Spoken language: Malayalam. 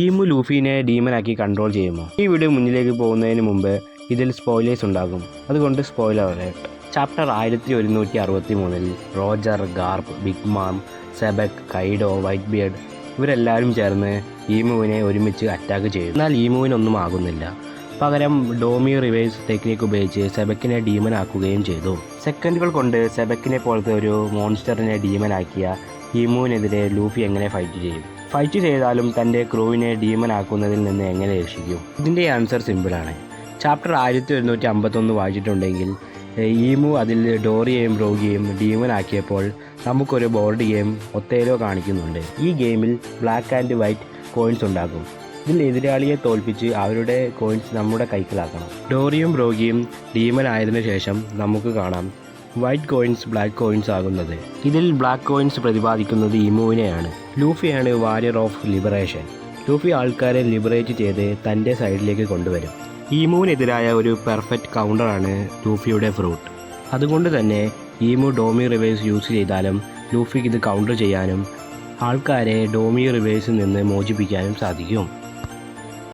ഈമു ലൂഫിനെ ഡീമനാക്കി കൺട്രോൾ ചെയ്യുമോ? ഈ വീഡിയോ മുന്നിലേക്ക് പോകുന്നതിന് മുമ്പ് ഇതിൽ സ്പോയിലേഴ്സ് ഉണ്ടാകും, അതുകൊണ്ട് spoiler alert. Chapter 1163 Roger, Garp, Big Mom, Xebec, Kaido, Whitebeard ഇവരെല്ലാവരും ചേർന്ന് ഈമുവിനെ ഒരുമിച്ച് അറ്റാക്ക് ചെയ്യും. എന്നാൽ ഈമുവിനൊന്നും ആകുന്നില്ല. പകരം ഡോമി റിവേഴ്സ് ടെക്നിക്ക് ഉപയോഗിച്ച് സെബക്കിനെ ഡീമനാക്കുകയും ചെയ്തു. സെക്കൻഡുകൾ കൊണ്ട് സെബക്കിനെ പോലത്തെ ഒരു മോൺസ്റ്ററിനെ ഡീമനാക്കിയ ഈമുവിനെതിരെ ലൂഫി എങ്ങനെ ഫൈറ്റ് ചെയ്യും? ഫൈറ്റ് ചെയ്താലും തൻ്റെ ക്രൂവിനെ ഡീമനാക്കുന്നതിൽ നിന്ന് എങ്ങനെ രക്ഷിക്കും? ഇതിൻ്റെ ആൻസർ സിമ്പിളാണ്. ചാപ്റ്റർ 1151 വായിച്ചിട്ടുണ്ടെങ്കിൽ ഈമു അതിൽ ഡോറിയെയും റോഗിയെയും ഡീമനാക്കിയപ്പോൾ നമുക്കൊരു ബോർഡ് ഗെയിം ഒത്തേലോ കാണിക്കുന്നുണ്ട്. ഈ ഗെയിമിൽ ബ്ലാക്ക് ആൻഡ് വൈറ്റ് കോയിൻസ് ഉണ്ടാകും. ഇതിൽ എതിരാളിയെ തോൽപ്പിച്ച് അവരുടെ കോയിൻസ് നമ്മുടെ കൈക്കലാക്കണം. ഡോറിയും റോഗിയും ഡീമൻ ആയതിനു ശേഷം നമുക്ക് കാണാം വൈറ്റ് കോയിൻസ് ബ്ലാക്ക് കോയിൻസ് ആകുന്നത്. ഇതിൽ ബ്ലാക്ക് കോയിൻസ് പ്രതിപാദിക്കുന്നത് ഈമുവിനെയാണ്. ലൂഫിയാണ് വാരിയർ ഓഫ് ലിബറേഷൻ. ലൂഫി ആൾക്കാരെ ലിബറേറ്റ് ചെയ്ത് തൻ്റെ സൈഡിലേക്ക് കൊണ്ടുവരും. ഈമുവിനെതിരായ ഒരു പെർഫെക്റ്റ് കൗണ്ടറാണ് ലൂഫിയുടെ ഫ്രൂട്ട്. അതുകൊണ്ട് തന്നെ ഈമു ഡോമി റിവേഴ്സ് യൂസ് ചെയ്താലും ലൂഫിക്ക് ഇത് കൗണ്ടർ ചെയ്യാനും ആൾക്കാരെ ഡോമി റിവേഴ്സിൽ നിന്ന് മോചിപ്പിക്കാനും സാധിക്കും.